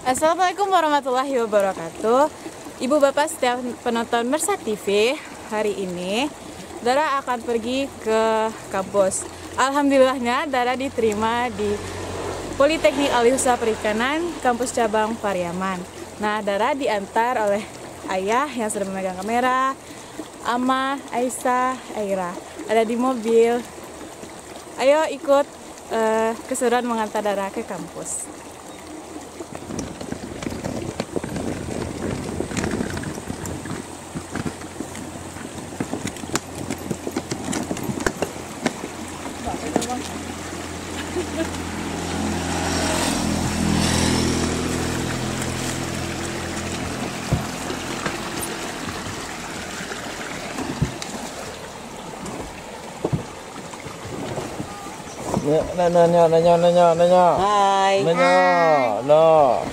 Assalamualaikum warahmatullahi wabarakatuh. Ibu bapak setiap penonton Mersa TV, hari ini Dara akan pergi ke kampus. Alhamdulillahnya Dara diterima di Politeknik Aliyusa Perikanan Kampus Cabang Pariaman. Nah, Dara diantar oleh ayah yang sudah memegang kamera, Ama, Aisyah, Aira ada di mobil. Ayo ikut keseruan mengantar Dara ke kampus. Nanya. Hai. Nanya. No.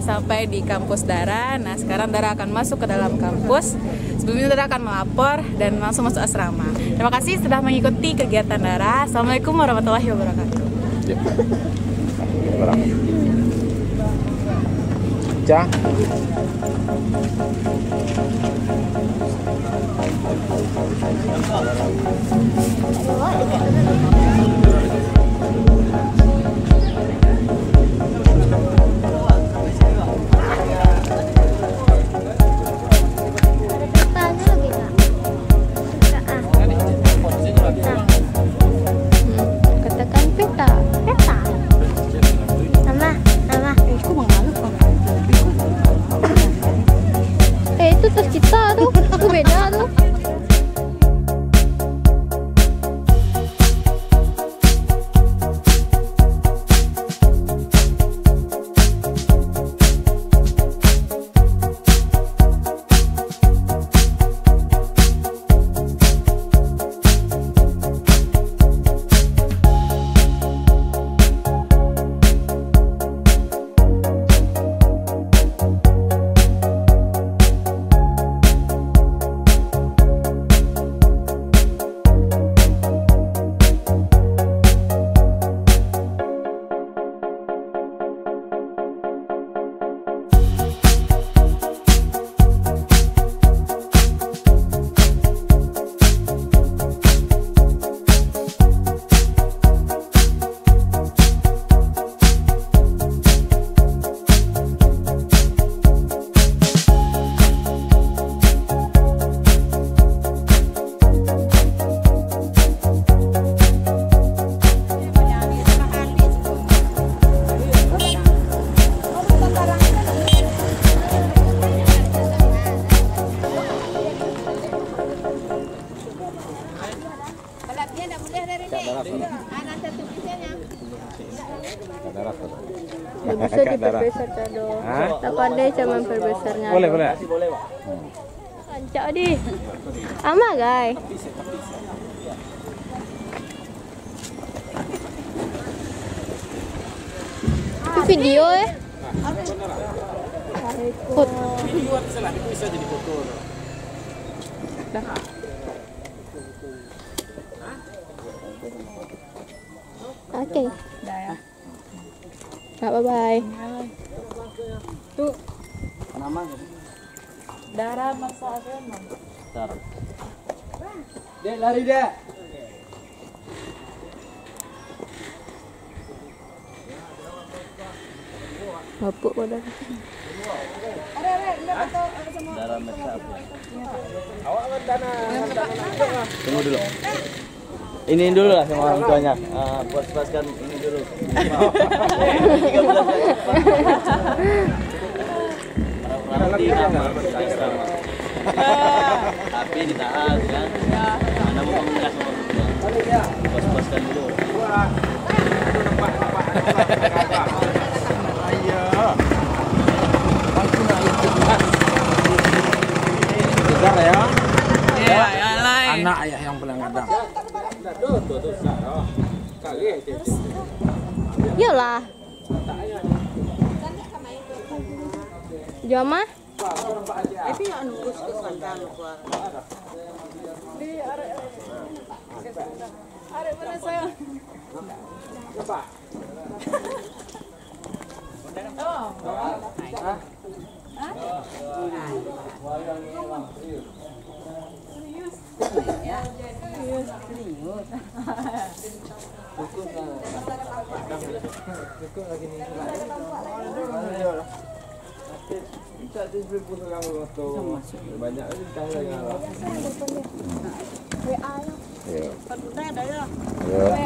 sampai di kampus Dara. Nah, sekarang Dara akan masuk ke dalam kampus. Sebelumnya Dara akan melapor dan langsung masuk asrama. Terima kasih sudah mengikuti kegiatan Dara. Assalamualaikum warahmatullahi wabarakatuh. Cah. Katakan peta. Peta. Mama, mama. Aku mau malu kok. Itu tas kita tuh. Itu beda tuh. Nggak bisa diperbesar cado. Tak pandai cuman perbesarnya. Boleh, boleh. Ancak di. Ama guys. Itu video ya. Ikut. Bisa jadi kotor. Oke. Nah, bye-bye. Tuh, Nama Dara masa agama. Dek, lari dek. Bapuk pada. Tunggu dulu. Ini dulu lah sama orang tuanya. Puas-puaskan ini dulu. 13 tapi ditahan kan. Mana mau mengas sama orang tua. Puas-puaskan dulu. Besar ya. Iya, ya lah. Anak ayah yang paling kadang. Iyalah. Jama? Itu yang nunggus ke santan keluar. Di arek mana saya? Coba. Oh.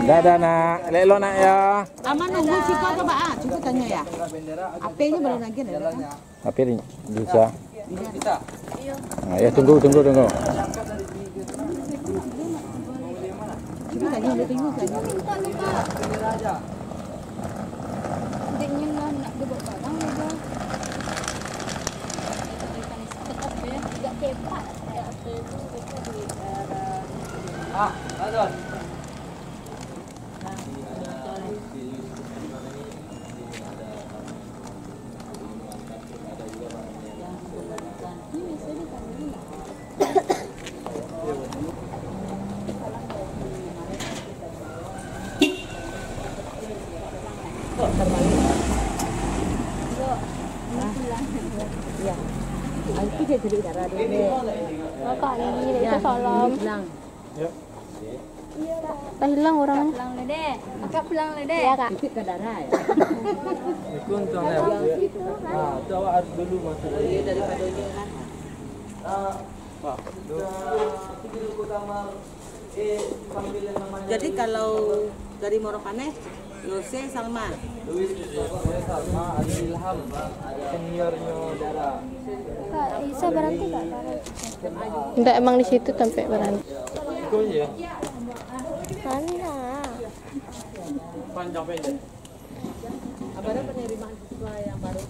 Dadah nak, lelo nak ya. Aman nunggu Ciko coba Ciko tanya ya. AP-nya berapa lagi ada? HP bisa. Nah, ya tunggu. Ciko tanya udah tunggu tanya. Kakak ini itu salam. Tak hilang orangnya. Pulang le deh. Kakak pulang le deh. Ya kak. Itu untuk ya. Ah, itu awak harus dulu masuk lagi daripada ini kan. Pak, dulu ke kamar panggil namanya. Jadi kalau dari Morokane, Yose Salma. Luis Salma, ada Ilham, seniornya Dara. Kak Isa berhenti kak? Enggak, emang di situ sampai berhenti. Itu aja. Mana? Panjang pendek. Apa ada penerimaan siswa yang baru?